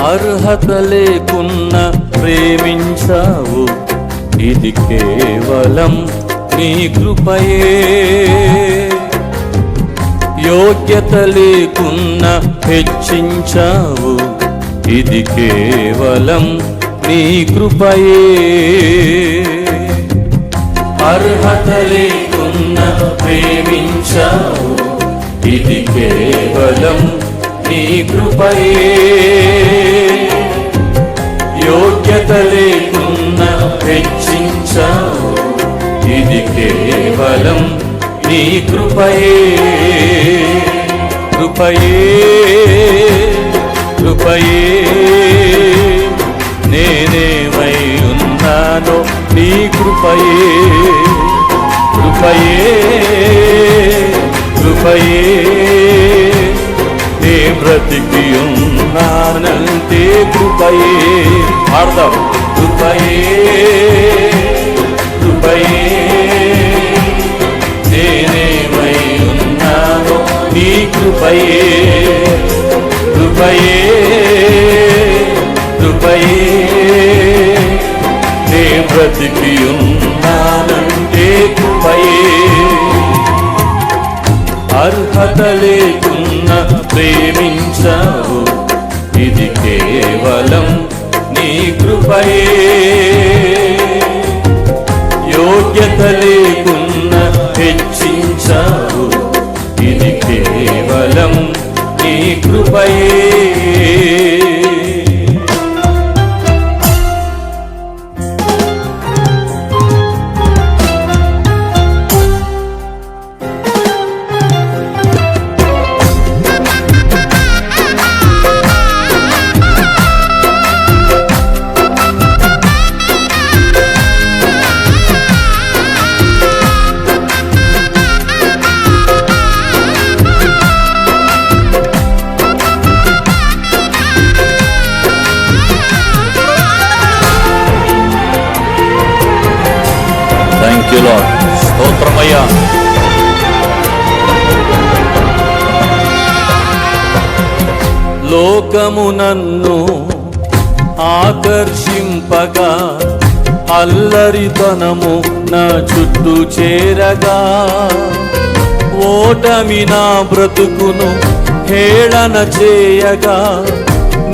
అర్హత లేకున్నా ప్రేమించావు, ఇది కేవలం నీ కృపయే. యోగ్యత లేకున్నా హెచ్చించావు, ఇది కేవలం నీ కృపయే. అర్హత లేకున్నా ప్రేమించావు, ఇది కేవలం నీ కృపయే. యోగ్యత లేకున్నా హెచ్చించావు, ఇది కేవలం నీ కృపయే. కృపయే కృపయే నేనేమై ఉన్నానో నీ కృపయే. కృపయే కృపయే నే బ్రతికి ఉన్నానంటే కృపయే. అర్థం కృపయే కృపయే నేనేమై ఉన్నానో నీ కృపయే. కృపయే కృపయే నే బ్రతికి ఉన్నానంటే కృపయే. అర్హత లేకున్నా ప్రేమించావు, ఇది కేవలం నీ కృపయే. యోగ్యత లేకున్నా హెచ్చించావు, ఇది కేవలం నీ కృపయే. స్తోత్రమయ్యా. లోకము నన్ను ఆకర్షింపగా, అల్లరితనము నా చుట్టూ చేరగా, ఓటమి నా బ్రతుకును హేళన చేయగా,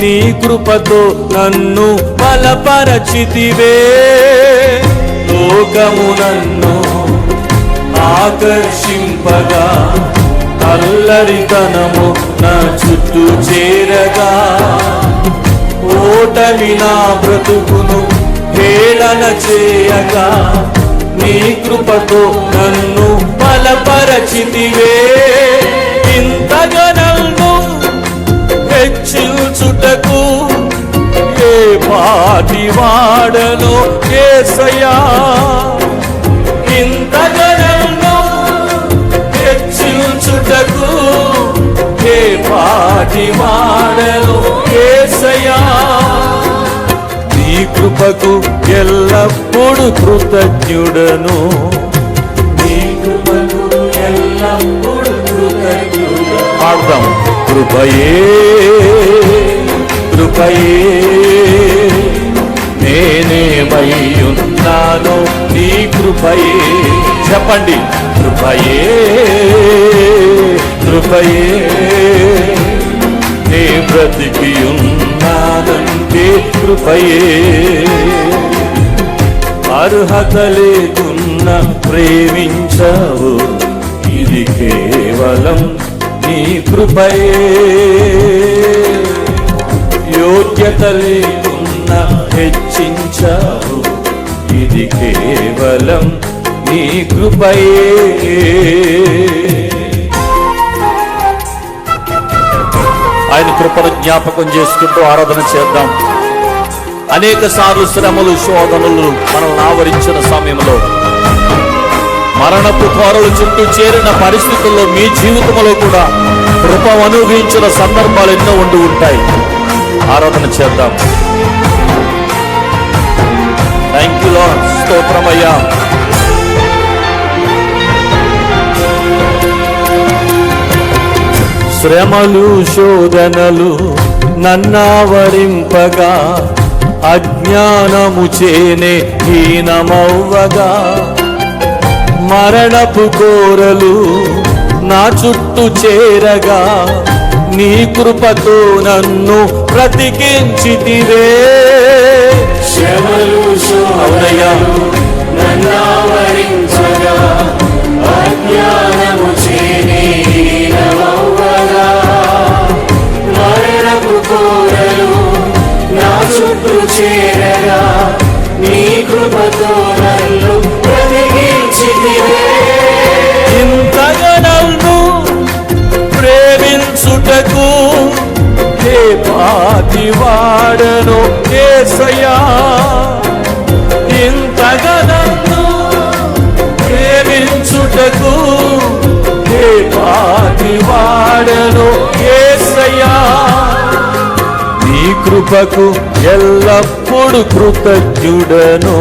నీ కృపతో నన్ను బలపరచితివే. లోకము నన్ను ఆకర్షింపగా, అల్లరితనము నా చుట్టూ చేరగా, ఓటమి నా బ్రతుకును హేళన చేయగా, నీ కృపతో నన్ను బలపరచితివే. ఇంతగా నన్ను హెచ్చించుటకు ఏ పాటి వాడను యేసయ్యా. ఇంతగా నన్ను హెచ్చించుటకు ఏ పాటి వాడను యేసయ్యా. నీ కృపకు ఎల్లప్పుడూ కృతజ్ఞుడను, నీ కృపకు ఎల్లప్పుడూ కృతజ్ఞుడను. అర్థం కృపయే కృపయే నేనేమై ఉన్నానో నీ కృపయే. చెప్పండి కృపయే కృపయే నే బ్రతికి ఉన్నానంటే కృపయే. అర్హత లేకున్నా ప్రేమించావు, ఇది కేవలం నీ కృపయే. యోగ్యత లేకున్నా హెచ్చించావు, ఇది కేవలం నీ కృపయే. ఆయన కృపను జ్ఞాపకం చేసుకుంటూ ఆరాధన చేద్దాం. అనేక సార్లు శ్రమలు శోధనలు మనల్ని ఆవరించిన సమయంలో, మరణపు కోరలు చుట్టూ చేరిన పరిస్థితుల్లో మీ జీవితంలో కూడా కృప అనుభవించిన సందర్భాలు ఎన్నో ఉండి ఉంటాయి. ఆరాధన చేద్దాం. Thank you lord. స్తోత్రమయ్యా. శ్రమలు శోధనలు నన్నావరింపగా అజ్ఞానము చేనే హీనమవ్వగా మరణపు కోరలు నా చుట్టూ చేరగా నీ కృపతో నన్ను బ్రతికించితివే. అవునయ్యా, నన్నావరించగా అజ్ఞానము చేనే హీనమవ్వగా మరణపు కోరలు నా చుట్టూ చేరగా నీ కృపతో నన్ను బ్రతికించితివే. ఇంతగా నన్ను ప్రేమించుటకు ఏ పాటి వాడను యేసయ్యా. ఇంతగా నన్ను ప్రేమించుటకు ఏ పాటి వాడను యేసయ్యా. నీ కృపకు ఎల్లప్పుడు కృతజ్ఞుడను,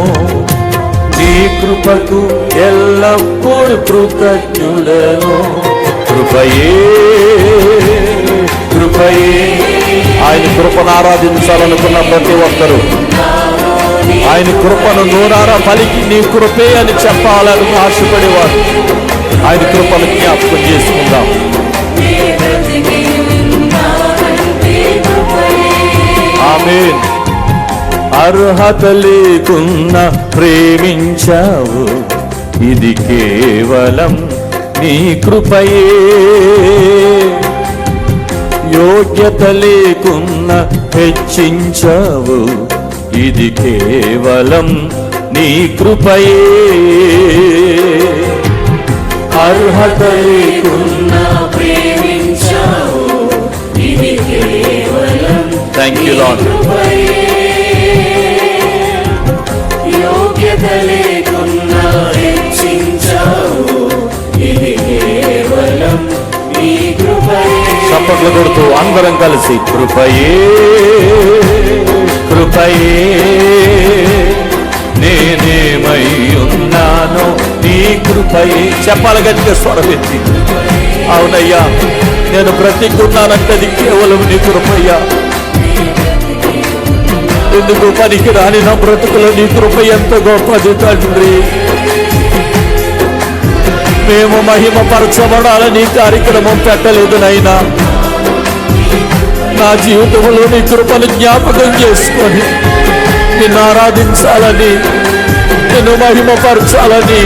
నీ కృపకు ఎల్లప్పుడు కృతజ్ఞుడను. కృపయే కృపయే. ఆయన కృపను ఆరాధించాలనుకున్న ప్రతి ఒక్కరూ ఆయన కృపను నూరారా పలికి నీ కృపే అని చెప్పాలని ఆశపడేవారు. ఆయన కృపను జ్ఞాపకం చేసుకుందాం. ఆమేన్. అర్హత లేకున్నా ప్రేమించావు, ఇది కేవలం నీ కృపయే. యోగ్యత లేకున్నా హెచ్చించావు, ఇది కేవలం నీ కృపయే. అర్హత లేకున్నా ప్రేమించావు, ఇది కేవలం థ్యాంక్ యూ లార్డ్. యోగ్యత లేకున్నా హెచ్చించావు, ఇది కేవలం నీ కృపయే. చప్పట్లు కొడుతూ అందరం కలిసి కృపయే కృపయే నేనేమై ఉన్నాను నీ కృపయే. చెప్పాలి గట్టిగా స్వరమెత్తి. అవునయ్యా, నేను బ్రతికున్నానంటే అది కేవలం నీ కృపయ్యా. ఎందుకు పనికి రాని నా బ్రతుకులో నీ కృప ఎంత గొప్పది తండ్రి. మేము మహిమపరచబడాలని కార్యక్రమం పెట్టలేదు నైనా. నా జీవితంలో నీ కృపను జ్ఞాపకం చేసుకొని నిన్ను ఆరాధించాలని, నిన్ను మహిమపరచాలని